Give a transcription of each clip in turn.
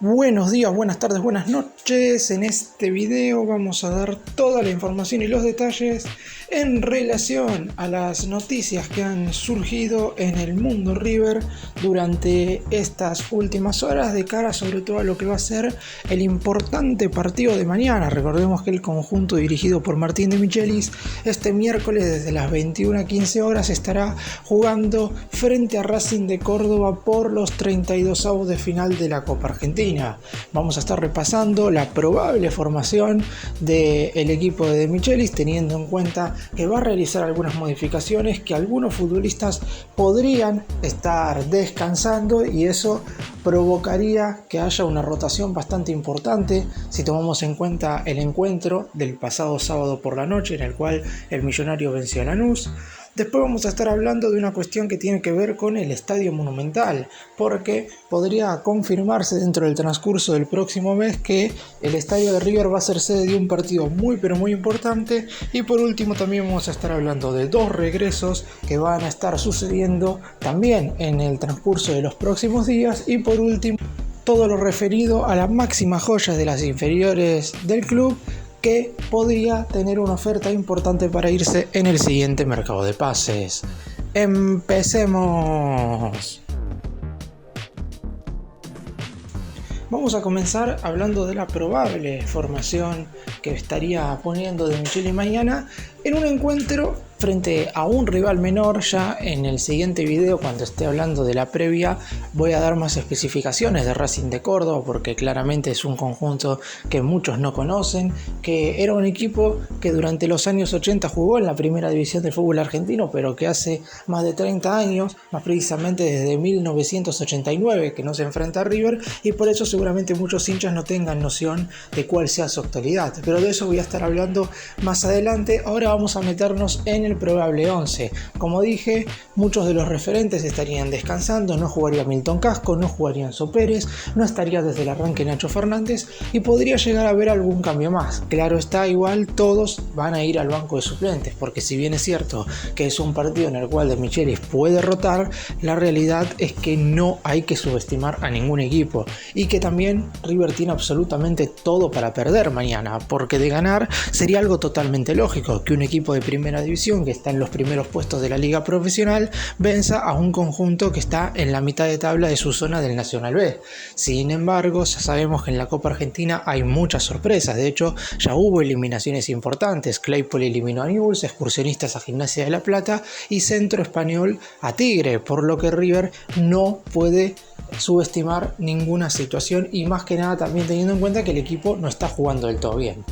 Buenos días, buenas tardes, buenas noches. En este video vamos a dar toda la información y los detalles en relación a las noticias que han surgido en el mundo River durante estas últimas horas, de cara sobre todo a lo que va a ser el importante partido de mañana. Recordemos que el conjunto dirigido por Martín de Michelis este miércoles desde las 21:15 horas estará jugando frente a Racing de Córdoba por los 32avos de final de la Copa Argentina. Vamos a estar repasando la probable formación del equipo de Michelis, teniendo en cuenta que va a realizar algunas modificaciones, que algunos futbolistas podrían estar descansando y eso provocaría que haya una rotación bastante importante si tomamos en cuenta el encuentro del pasado sábado por la noche en el cual el Millonario venció a Lanús. Después vamos a estar hablando de una cuestión que tiene que ver con el Estadio Monumental, porque podría confirmarse dentro del transcurso del próximo mes que el estadio de River va a ser sede de un partido muy pero muy importante. Y por último también vamos a estar hablando de dos regresos que van a estar sucediendo también en el transcurso de los próximos días. Y por último, todo lo referido a la máxima joya de las inferiores del club, que podría tener una oferta importante para irse en el siguiente mercado de pases. ¡Empecemos! Vamos a comenzar hablando de la probable formación que estaría poniendo de Michelis mañana en un encuentro frente a un rival menor. Ya en el siguiente video, cuando esté hablando de la previa, voy a dar más especificaciones de Racing de Córdoba, porque claramente es un conjunto que muchos no conocen, que era un equipo que durante los años 80 jugó en la primera división del fútbol argentino, pero que hace más de 30 años, más precisamente desde 1989, que no se enfrenta a River, y por eso seguramente muchos hinchas no tengan noción de cuál sea su actualidad, pero de eso voy a estar hablando más adelante. Ahora vamos a meternos en el probable 11. Como dije, muchos de los referentes estarían descansando. No jugaría Milton Casco, no jugaría Enzo Pérez, no estaría desde el arranque Nacho Fernández y podría llegar a haber algún cambio más. Claro está, igual todos van a ir al banco de suplentes, porque si bien es cierto que es un partido en el cual De Michelis puede rotar, la realidad es que no hay que subestimar a ningún equipo y que también River tiene absolutamente todo para perder mañana, porque de ganar sería algo totalmente lógico que un equipo de primera división que está en los primeros puestos de la liga profesional venza a un conjunto que está en la mitad de tabla de su zona del Nacional B. Sin embargo, ya sabemos que en la Copa Argentina hay muchas sorpresas. De hecho, ya hubo eliminaciones importantes. Claypole eliminó a Newell's, Excursionistas a Gimnasia de La Plata y Centro Español a Tigre, por lo que River no puede subestimar ninguna situación, y más que nada también teniendo en cuenta que el equipo no está jugando del todo bien.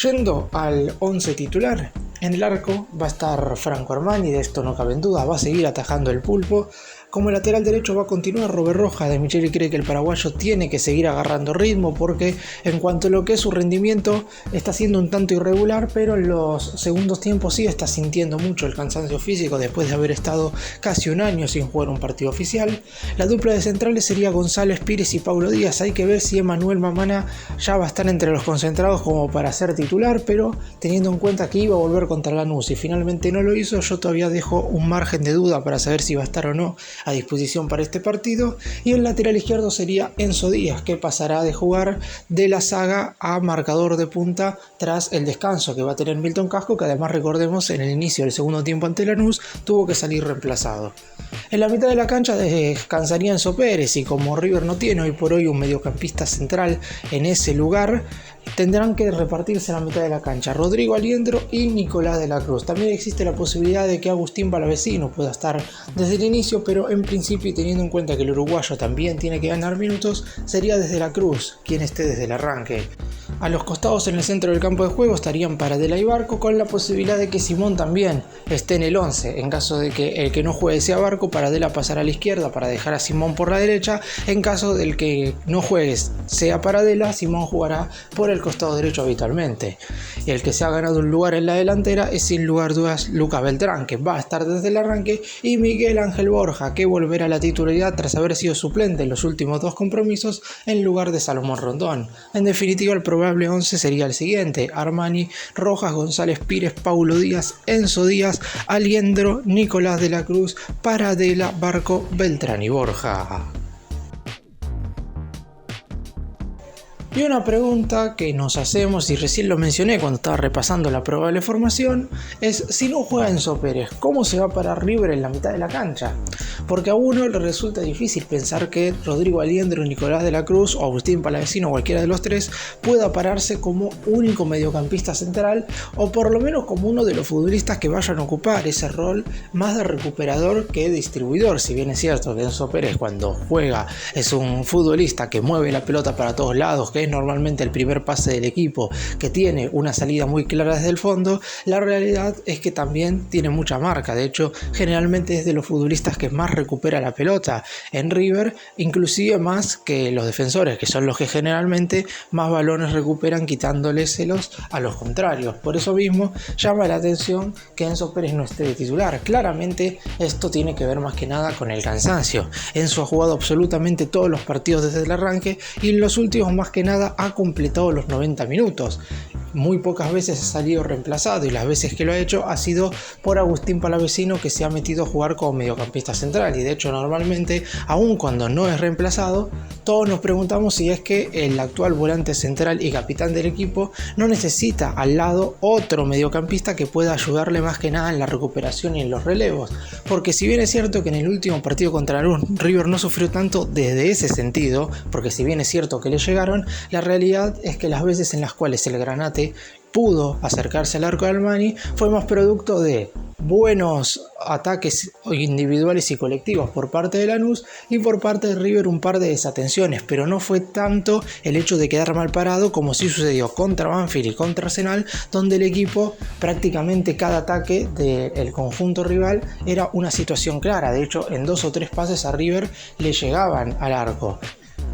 Yendo al 11 titular, en el arco va a estar Franco Armani, de esto no cabe en duda, va a seguir atajando el Pulpo. Como lateral derecho va a continuar Robert Rojas. De Michelis cree que el paraguayo tiene que seguir agarrando ritmo, porque en cuanto a lo que es su rendimiento está siendo un tanto irregular, pero en los segundos tiempos sí está sintiendo mucho el cansancio físico después de haber estado casi un año sin jugar un partido oficial. La dupla de centrales sería González Pires y Paulo Díaz. Hay que ver si Emanuel Mamana ya va a estar entre los concentrados como para ser titular, pero teniendo en cuenta que iba a volver contra Lanús y finalmente no lo hizo, yo todavía dejo un margen de duda para saber si va a estar o no a disposición para este partido. Y el lateral izquierdo sería Enzo Díaz, que pasará de jugar de la saga a marcador de punta tras el descanso que va a tener Milton Casco, que además, recordemos, en el inicio del segundo tiempo ante Lanús tuvo que salir reemplazado. En la mitad de la cancha descansaría Enzo Pérez, y como River no tiene hoy por hoy un mediocampista central en ese lugar, tendrán que repartirse la mitad de la cancha Rodrigo Aliendro y Nicolás de la Cruz. También existe la posibilidad de que Agustín Palavecino pueda estar desde el inicio, pero en principio, y teniendo en cuenta que el uruguayo también tiene que ganar minutos, sería desde la Cruz quien esté desde el arranque. A los costados en el centro del campo de juego estarían Paradela y Barco, con la posibilidad de que Simón también esté en el 11. En caso de que el que no juegue sea Barco, Paradela pasará a la izquierda para dejar a Simón por la derecha. En caso del que no juegue sea Paradela, Simón jugará por el costado derecho habitualmente. Y el que se ha ganado un lugar en la delantera es sin lugar a dudas Lucas Beltrán, que va a estar desde el arranque, y Miguel Ángel Borja, que volverá a la titularidad tras haber sido suplente en los últimos dos compromisos en lugar de Salomón Rondón. En definitiva, el probable 11 sería el siguiente: Armani, Rojas, González Pires, Paulo Díaz, Enzo Díaz, Aliendro, Nicolás de la Cruz, Paradela, Barco, Beltrán y Borja. Y una pregunta que nos hacemos, y recién lo mencioné cuando estaba repasando la probable formación, es si no juega Enzo Pérez, ¿cómo se va para River en la mitad de la cancha? Porque a uno le resulta difícil pensar que Rodrigo Aliendro, Nicolás de la Cruz o Agustín Palavecino, cualquiera de los tres, pueda pararse como único mediocampista central o por lo menos como uno de los futbolistas que vayan a ocupar ese rol más de recuperador que distribuidor. Si bien es cierto que Enzo Pérez cuando juega es un futbolista que mueve la pelota para todos lados, que es normalmente el primer pase del equipo, que tiene una salida muy clara desde el fondo, la realidad es que también tiene mucha marca. De hecho, generalmente es de los futbolistas que más recupera la pelota en River, inclusive más que los defensores, que son los que generalmente más balones recuperan quitándoleselos a los contrarios. Por eso mismo llama la atención que Enzo Pérez no esté de titular. Claramente esto tiene que ver más que nada con el cansancio. Enzo ha jugado absolutamente todos los partidos desde el arranque y en los últimos más que nada ha completado los 90 minutos. Muy pocas veces ha salido reemplazado y las veces que lo ha hecho ha sido por Agustín Palavecino, que se ha metido a jugar como mediocampista central. Y de hecho normalmente, aun cuando no es reemplazado, todos nos preguntamos si es que el actual volante central y capitán del equipo no necesita al lado otro mediocampista que pueda ayudarle más que nada en la recuperación y en los relevos. Porque si bien es cierto que en el último partido contra Lanús River no sufrió tanto desde ese sentido, porque si bien es cierto que le llegaron, la realidad es que las veces en las cuales el Granate pudo acercarse al arco de Armani fue más producto de buenos ataques individuales y colectivos por parte de Lanús y por parte de River un par de desatenciones, pero no fue tanto el hecho de quedar mal parado como sí sucedió contra Banfield y contra Arsenal, donde el equipo prácticamente cada ataque del conjunto rival era una situación clara. De hecho, en 2 o 3 pases a River le llegaban al arco.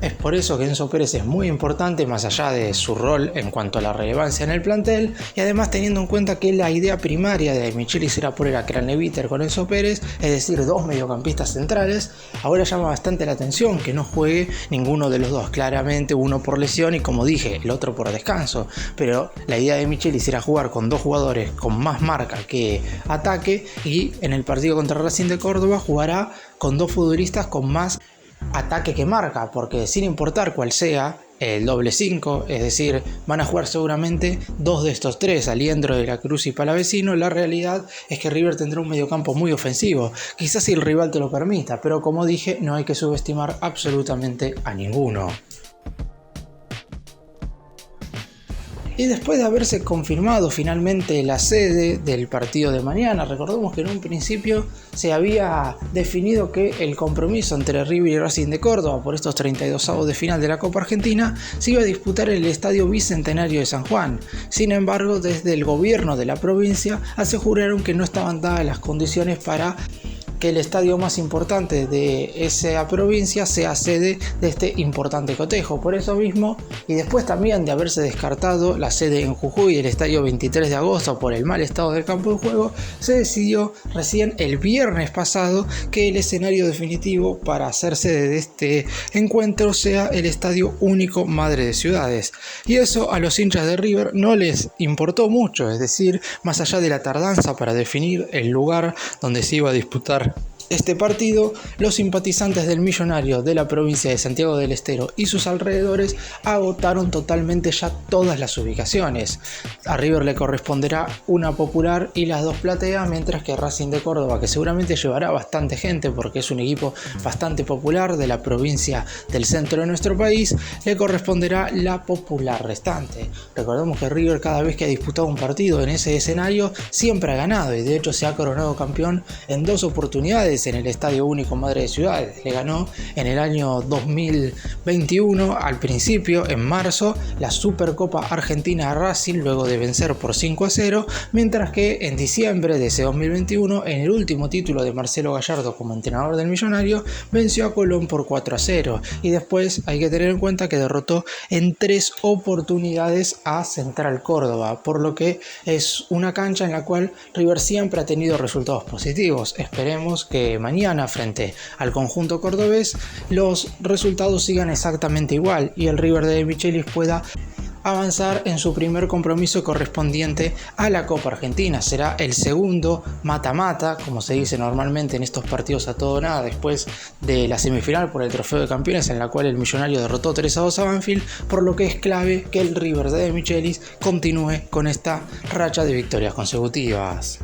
Es por eso que Enzo Pérez es muy importante, más allá de su rol en cuanto a la relevancia en el plantel, y además teniendo en cuenta que la idea primaria de Michelis era poner a Craneviter con Enzo Pérez, es decir, 2 mediocampistas centrales. Ahora llama bastante la atención que no juegue ninguno de los dos, claramente uno por lesión y, como dije, el otro por descanso, pero la idea de Michelis era jugar con 2 jugadores con más marca que ataque, y en el partido contra Racing de Córdoba jugará con 2 futbolistas con más ataque que marca, porque sin importar cuál sea el doble 5, es decir, van a jugar seguramente 2 de estos 3, Aliendro, de la Cruz y Palavecino. La realidad es que River tendrá un mediocampo muy ofensivo, quizás si el rival te lo permita, pero como dije, no hay que subestimar absolutamente a ninguno. Y después de haberse confirmado finalmente la sede del partido de mañana, recordemos que en un principio se había definido que el compromiso entre River y Racing de Córdoba por estos 32avos de final de la Copa Argentina se iba a disputar en el Estadio Bicentenario de San Juan. Sin embargo, desde el gobierno de la provincia aseguraron que no estaban dadas las condiciones para que el estadio más importante de esa provincia sea sede de este importante cotejo. Por eso mismo, y después también de haberse descartado la sede en Jujuy, el estadio 23 de agosto, por el mal estado del campo de juego, se decidió recién el viernes pasado que el escenario definitivo para hacer sede de este encuentro sea el Estadio Único Madre de Ciudades. Y eso a los hinchas de River no les importó mucho, es decir, más allá de la tardanza para definir el lugar donde se iba a disputar este partido, los simpatizantes del Millonario de la provincia de Santiago del Estero y sus alrededores agotaron totalmente ya todas las ubicaciones. A River le corresponderá una Popular y las 2 Platea, mientras que Racing de Córdoba, que seguramente llevará bastante gente porque es un equipo bastante popular de la provincia del centro de nuestro país, le corresponderá la Popular restante. Recordemos que River, cada vez que ha disputado un partido en ese escenario, siempre ha ganado y de hecho se ha coronado campeón en 2 oportunidades en el Estadio Único Madre de Ciudades. Le ganó en el año 2021, al principio, en marzo, la Supercopa Argentina a Racing luego de vencer por 5-0, mientras que en diciembre de ese 2021, en el último título de Marcelo Gallardo como entrenador del Millonario, venció a Colón por 4-0 y después hay que tener en cuenta que derrotó en 3 oportunidades a Central Córdoba, por lo que es una cancha en la cual River siempre ha tenido resultados positivos. Esperemos que mañana frente al conjunto cordobés los resultados sigan exactamente igual y el River de Michelis pueda avanzar en su primer compromiso correspondiente a la Copa Argentina. Será el segundo mata-mata, como se dice normalmente en estos partidos a todo nada, después de la semifinal por el Trofeo de Campeones, en la cual el Millonario derrotó 3-2 a Banfield, por lo que es clave que el River de De Michelis continúe con esta racha de victorias consecutivas.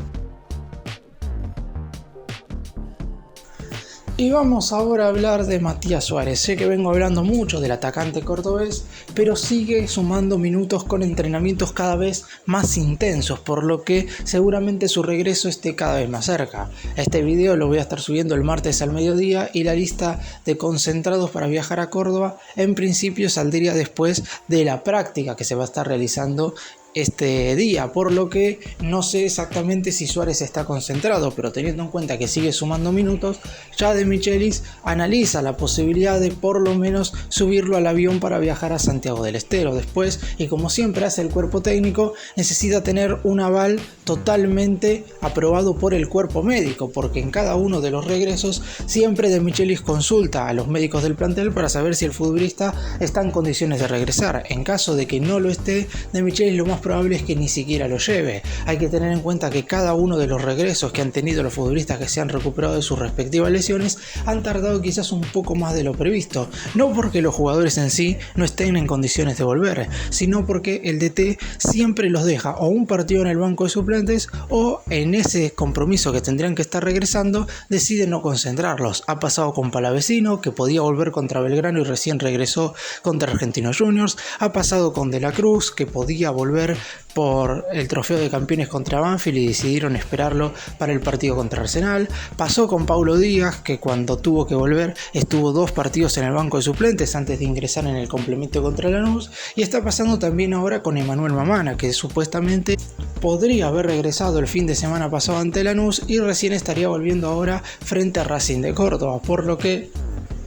Y vamos ahora a hablar de Matías Suárez. Sé que vengo hablando mucho del atacante cordobés, pero sigue sumando minutos con entrenamientos cada vez más intensos, por lo que seguramente su regreso esté cada vez más cerca. Este video lo voy a estar subiendo el martes al mediodía y la lista de concentrados para viajar a Córdoba en principio saldría después de la práctica que se va a estar realizando este día, por lo que no sé exactamente si Suárez está concentrado, pero teniendo en cuenta que sigue sumando minutos, ya De Michelis analiza la posibilidad de por lo menos subirlo al avión para viajar a Santiago del Estero después, y como siempre hace el cuerpo técnico, necesita tener un aval totalmente aprobado por el cuerpo médico, porque en cada uno de los regresos siempre De Michelis consulta a los médicos del plantel para saber si el futbolista está en condiciones de regresar. En caso de que no lo esté, De Michelis lo más probable es que ni siquiera lo lleve. Hay que tener en cuenta que cada uno de los regresos que han tenido los futbolistas que se han recuperado de sus respectivas lesiones han tardado quizás un poco más de lo previsto, no porque los jugadores en sí no estén en condiciones de volver, sino porque el DT siempre los deja o un partido en el banco de suplentes o en ese compromiso que tendrían que estar regresando decide no concentrarlos. Ha pasado con Palavecino, que podía volver contra Belgrano y recién regresó contra Argentinos Juniors. Ha pasado con De la Cruz, que podía volver por el Trofeo de Campeones contra Banfield y decidieron esperarlo para el partido contra Arsenal. Pasó con Paulo Díaz, que cuando tuvo que volver estuvo 2 partidos en el banco de suplentes antes de ingresar en el complemento contra Lanús, y está pasando también ahora con Emanuel Mamana, que supuestamente podría haber regresado el fin de semana pasado ante Lanús y recién estaría volviendo ahora frente a Racing de Córdoba, por lo que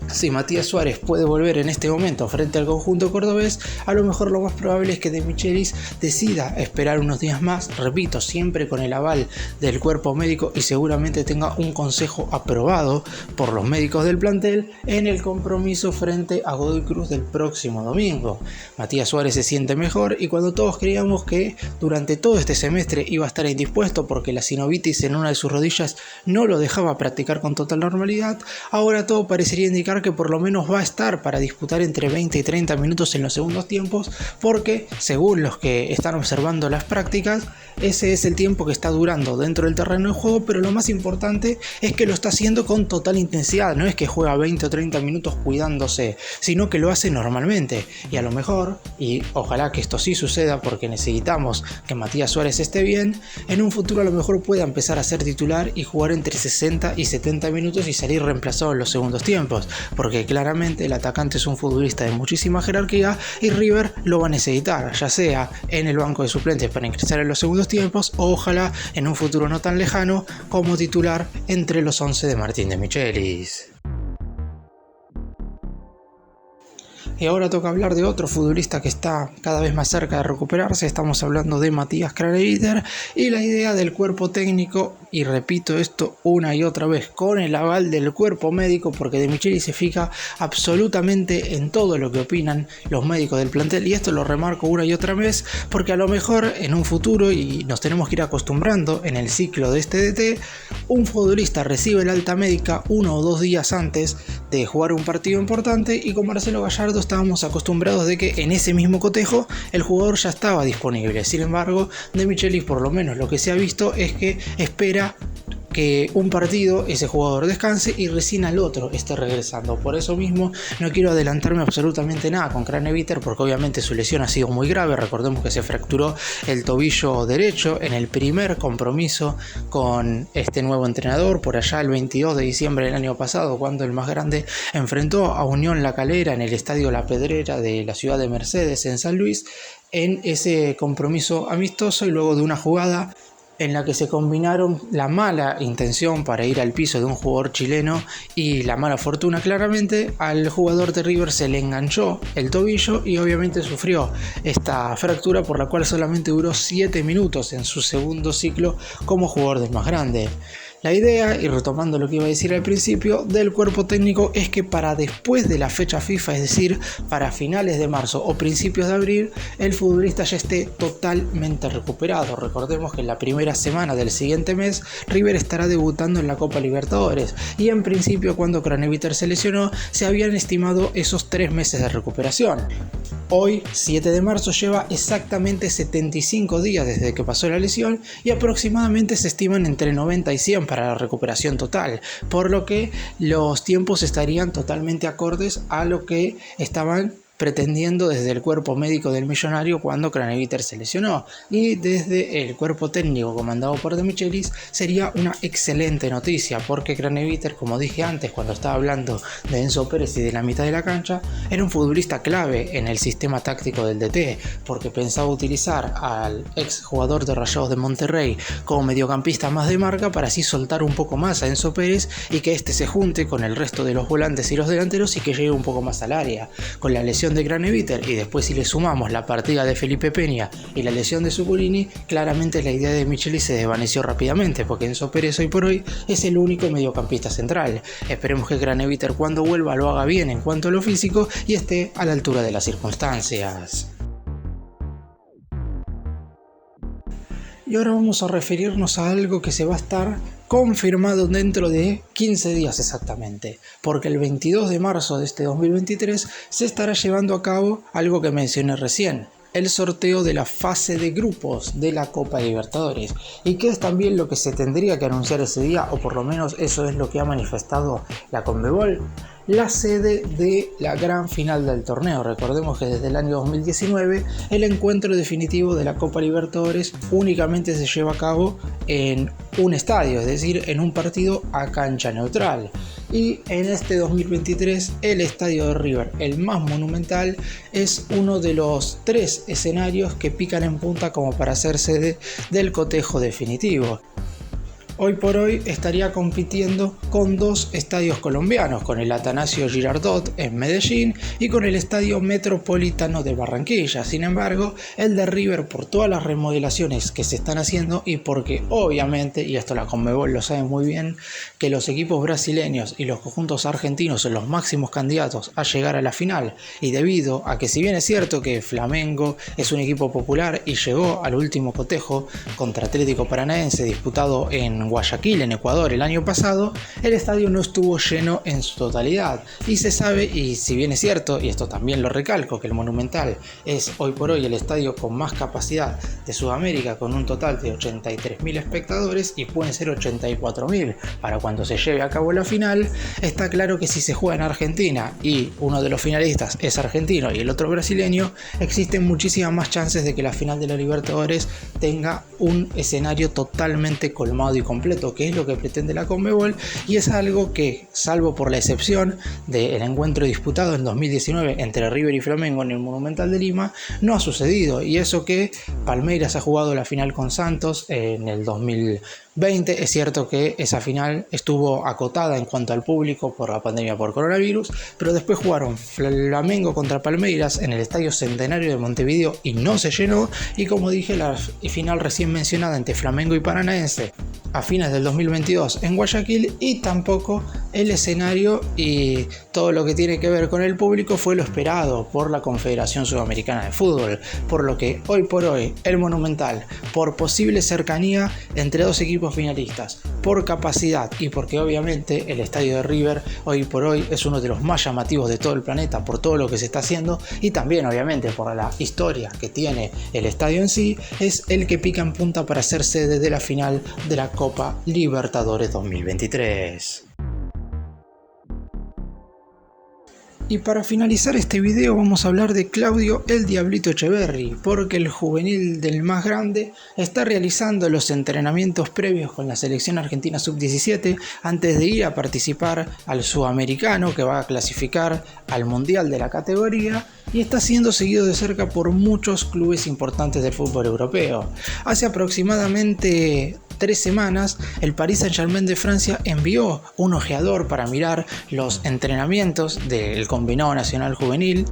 si Matías Suárez puede volver en este momento frente al conjunto cordobés, a lo mejor lo más probable es que De Michelis decida esperar unos días más, repito, siempre con el aval del cuerpo médico, y seguramente tenga un consejo aprobado por los médicos del plantel en el compromiso frente a Godoy Cruz del próximo domingo. Matías Suárez se siente mejor, y cuando todos creíamos que durante todo este semestre iba a estar indispuesto porque la sinovitis en una de sus rodillas no lo dejaba practicar con total normalidad, ahora todo parecería indicar que por lo menos va a estar para disputar entre 20 y 30 minutos en los segundos tiempos, porque según los que están observando las prácticas, ese es el tiempo que está durando dentro del terreno de juego, pero lo más importante es que lo está haciendo con total intensidad. No es que juega 20 o 30 minutos cuidándose, sino que lo hace normalmente, y a lo mejor, y ojalá que esto sí suceda porque necesitamos que Matías Suárez esté bien, en un futuro a lo mejor pueda empezar a ser titular y jugar entre 60 y 70 minutos y salir reemplazado en los segundos tiempos, porque claramente el atacante es un futbolista de muchísima jerarquía y River lo va a necesitar, ya sea en el banco de suplentes para ingresar en los segundos tiempos o ojalá en un futuro no tan lejano como titular entre los 11 de Martín de Michelis. Y ahora toca hablar de otro futbolista que está cada vez más cerca de recuperarse. Estamos hablando de Matías Craneviter, y la idea del cuerpo técnico, y repito esto una y otra vez, con el aval del cuerpo médico, porque De Michelis se fija absolutamente en todo lo que opinan los médicos del plantel, y esto lo remarco una y otra vez porque a lo mejor en un futuro, y nos tenemos que ir acostumbrando en el ciclo de este DT, un futbolista recibe el alta médica 1 o 2 días antes de jugar un partido importante, y con Marcelo Gallardo estábamos acostumbrados de que en ese mismo cotejo el jugador ya estaba disponible. Sin embargo, De Michelis, por lo menos lo que se ha visto, es que espera que un partido ese jugador descanse y recién al otro esté regresando. Por eso mismo no quiero adelantarme absolutamente nada con Craneviter, porque obviamente su lesión ha sido muy grave. Recordemos que se fracturó el tobillo derecho en el primer compromiso con este nuevo entrenador por allá el 22 de diciembre del año pasado, cuando el más grande enfrentó a Unión La Calera en el estadio La Pedrera de la ciudad de Mercedes en San Luis, en ese compromiso amistoso, y luego de una jugada en la que se combinaron la mala intención para ir al piso de un jugador chileno y la mala fortuna, claramente al jugador de River se le enganchó el tobillo y obviamente sufrió esta fractura, por la cual solamente duró 7 minutos en su segundo ciclo como jugador del más grande. La idea, y retomando lo que iba a decir al principio, del cuerpo técnico es que para después de la fecha FIFA, es decir, para finales de marzo o principios de abril, el futbolista ya esté totalmente recuperado. Recordemos que en la primera semana del siguiente mes, River estará debutando en la Copa Libertadores, y en principio cuando Craneviter se lesionó, se habían estimado esos 3 meses de recuperación. Hoy, 7 de marzo, lleva exactamente 75 días desde que pasó la lesión y aproximadamente se estiman entre 90 y 100 para la recuperación total, por lo que los tiempos estarían totalmente acordes a lo que estaban pretendiendo desde el cuerpo médico del millonario cuando Craneviter se lesionó, y desde el cuerpo técnico comandado por De Michelis sería una excelente noticia, porque Craneviter, como dije antes cuando estaba hablando de Enzo Pérez y de la mitad de la cancha, era un futbolista clave en el sistema táctico del DT, porque pensaba utilizar al ex jugador de Rayados de Monterrey como mediocampista más de marca para así soltar un poco más a Enzo Pérez y que este se junte con el resto de los volantes y los delanteros y que llegue un poco más al área. Con la lesión de Craneviter y después si le sumamos la partida de Felipe Peña y la lesión de Zuculini, claramente la idea de Michelis se desvaneció rápidamente, porque Enzo Pérez hoy por hoy es el único mediocampista central. Esperemos que Craneviter cuando vuelva lo haga bien en cuanto a lo físico y esté a la altura de las circunstancias. Y ahora vamos a referirnos a algo que se va a estar confirmado dentro de 15 días exactamente, porque el 22 de marzo de este 2023 se estará llevando a cabo algo que mencioné recién, el sorteo de la fase de grupos de la Copa Libertadores, y que es también lo que se tendría que anunciar ese día, o por lo menos eso es lo que ha manifestado la Conmebol, la sede de la gran final del torneo. Recordemos que desde el año 2019 el encuentro definitivo de la Copa Libertadores únicamente se lleva a cabo en un estadio, es decir, en un partido a cancha neutral. Y en este 2023 el estadio de River, el más monumental, es uno de los 3 escenarios que pican en punta como para ser sede del cotejo definitivo. Hoy por hoy estaría compitiendo con 2 estadios colombianos, con el Atanasio Girardot en Medellín y con el Estadio Metropolitano de Barranquilla. Sin embargo, el de River, por todas las remodelaciones que se están haciendo y porque obviamente, y esto la Conmebol lo sabe muy bien, que los equipos brasileños y los conjuntos argentinos son los máximos candidatos a llegar a la final, y debido a que si bien es cierto que Flamengo es un equipo popular y llegó al último cotejo contra Atlético Paranaense disputado en Guayaquil, en Ecuador, el año pasado, el estadio no estuvo lleno en su totalidad, y se sabe, y si bien es cierto, y esto también lo recalco, que el Monumental es hoy por hoy el estadio con más capacidad de Sudamérica, con un total de 83.000 espectadores, y pueden ser 84.000 para cuando se lleve a cabo la final, está claro que si se juega en Argentina y uno de los finalistas es argentino y el otro brasileño, existen muchísimas más chances de que la final de la Libertadores tenga un escenario totalmente colmado y completo, que es lo que pretende la Conmebol, y es algo que, salvo por la excepción del encuentro disputado en 2019 entre River y Flamengo en el Monumental de Lima, no ha sucedido. Y eso que Palmeiras ha jugado la final con Santos en el 2020, es cierto que esa final estuvo acotada en cuanto al público por la pandemia por coronavirus, pero después jugaron Flamengo contra Palmeiras en el Estadio Centenario de Montevideo y no se llenó, y como dije, la final recién mencionada entre Flamengo y Paranaense a fines del 2022 en Guayaquil, y tampoco el escenario y todo lo que tiene que ver con el público fue lo esperado por la Confederación Sudamericana de Fútbol, por lo que hoy por hoy el Monumental, por posible cercanía entre 2 equipos finalistas, por capacidad y porque obviamente el estadio de River hoy por hoy es uno de los más llamativos de todo el planeta por todo lo que se está haciendo, y también obviamente por la historia que tiene el estadio en sí, es el que pica en punta para ser sede de la final de la Copa Libertadores 2023. Y para finalizar este video vamos a hablar de Claudio el Diablito Echeverri, porque el juvenil del más grande está realizando los entrenamientos previos con la selección argentina sub-17 antes de ir a participar al sudamericano que va a clasificar al mundial de la categoría, y está siendo seguido de cerca por muchos clubes importantes del fútbol europeo. Hace aproximadamente 3 semanas, el Paris Saint-Germain de Francia envió un ojeador para mirar los entrenamientos del combinado nacional juvenil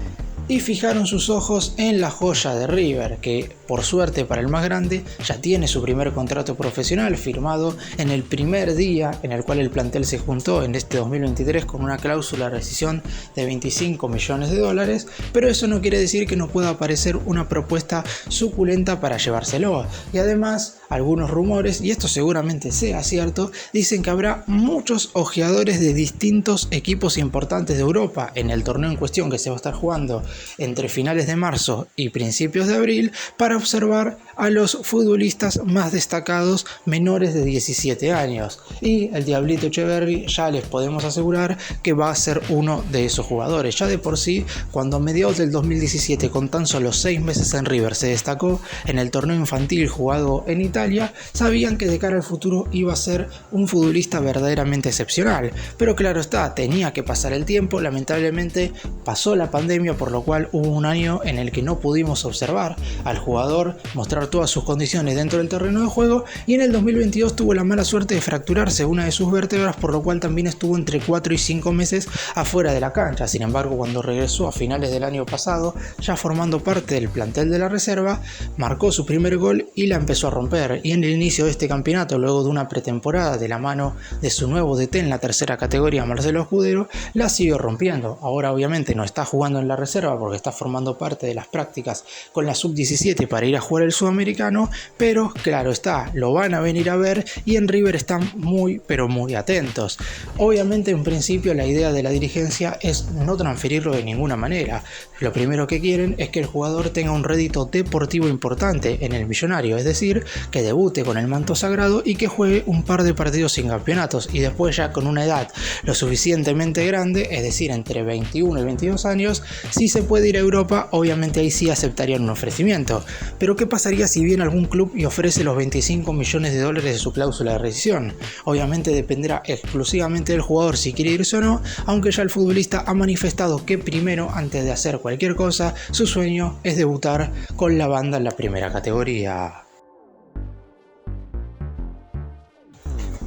y fijaron sus ojos en la joya de River, que Por suerte para el más grande, ya tiene su primer contrato profesional firmado en el primer día en el cual el plantel se juntó en este 2023 con una cláusula de rescisión de 25 millones de dólares, pero eso no quiere decir que no pueda aparecer una propuesta suculenta para llevárselo. Y además, algunos rumores, y esto seguramente sea cierto, dicen que habrá muchos ojeadores de distintos equipos importantes de Europa en el torneo en cuestión que se va a estar jugando entre finales de marzo y principios de abril para observar a los futbolistas más destacados menores de 17 años. Y el Diablito Echeverri ya les podemos asegurar que va a ser uno de esos jugadores. Ya de por sí, cuando a mediados del 2017 con tan solo 6 meses en River se destacó en el torneo infantil jugado en Italia, sabían que de cara al futuro iba a ser un futbolista verdaderamente excepcional. Pero claro está, tenía que pasar el tiempo, lamentablemente pasó la pandemia, por lo cual hubo un año en el que no pudimos observar al jugador mostrar todas sus condiciones dentro del terreno de juego, y en el 2022 tuvo la mala suerte de fracturarse una de sus vértebras, por lo cual también estuvo entre 4 y 5 meses afuera de la cancha. Sin embargo, cuando regresó a finales del año pasado, ya formando parte del plantel de la reserva, marcó su primer gol y la empezó a romper, y en el inicio de este campeonato, luego de una pretemporada de la mano de su nuevo DT en la tercera categoría, Marcelo Escudero, la siguió rompiendo. Ahora obviamente no está jugando en la reserva porque está formando parte de las prácticas con la sub-17 para ir a jugar el sudamericano, pero claro está, lo van a venir a ver y en River están muy pero muy atentos. Obviamente en principio la idea de la dirigencia es no transferirlo de ninguna manera. Lo primero que quieren es que el jugador tenga un rédito deportivo importante en el millonario, es decir, que debute con el manto sagrado y que juegue un par de partidos sin campeonatos, y después ya con una edad lo suficientemente grande, es decir, entre 21 y 22 años, si se puede ir a Europa, obviamente ahí sí aceptarían un ofrecimiento. Pero ¿qué pasaría si viene algún club y ofrece los 25 millones de dólares de su cláusula de rescisión? Obviamente dependerá exclusivamente del jugador si quiere irse o no, aunque ya el futbolista ha manifestado que primero, antes de hacer cualquier cosa, su sueño es debutar con la banda en la primera categoría.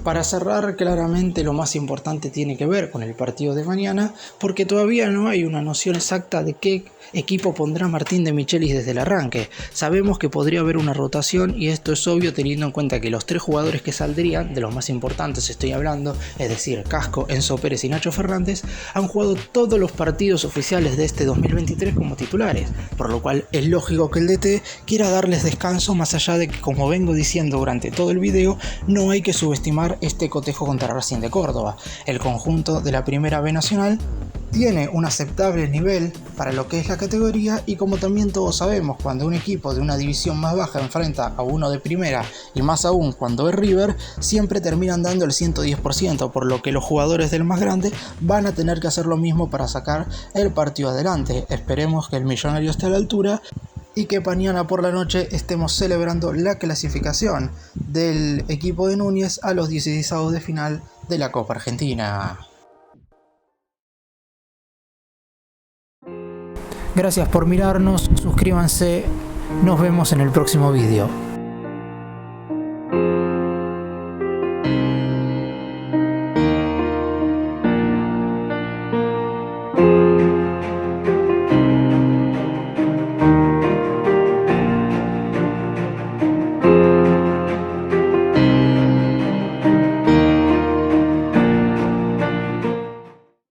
Para cerrar, claramente lo más importante tiene que ver con el partido de mañana, porque todavía no hay una noción exacta de qué equipo pondrá Martín de Michelis desde el arranque. Sabemos que podría haber una rotación, y esto es obvio teniendo en cuenta que los 3 jugadores que saldrían, de los más importantes estoy hablando, es decir, Casco, Enzo Pérez y Nacho Fernández, han jugado todos los partidos oficiales de este 2023 como titulares, por lo cual es lógico que el DT quiera darles descanso, más allá de que, como vengo diciendo durante todo el video, no hay que subestimar este cotejo contra Racing de Córdoba. El conjunto de la Primera B Nacional tiene un aceptable nivel para lo que es la categoría, y como también todos sabemos, cuando un equipo de una división más baja enfrenta a uno de primera, y más aún cuando es River, siempre terminan dando el 110%, por lo que los jugadores del más grande van a tener que hacer lo mismo para sacar el partido adelante. Esperemos que el millonario esté a la altura y que mañana por la noche estemos celebrando la clasificación del equipo de Núñez a los 16avos de final de la Copa Argentina. Gracias por mirarnos, suscríbanse, nos vemos en el próximo vídeo.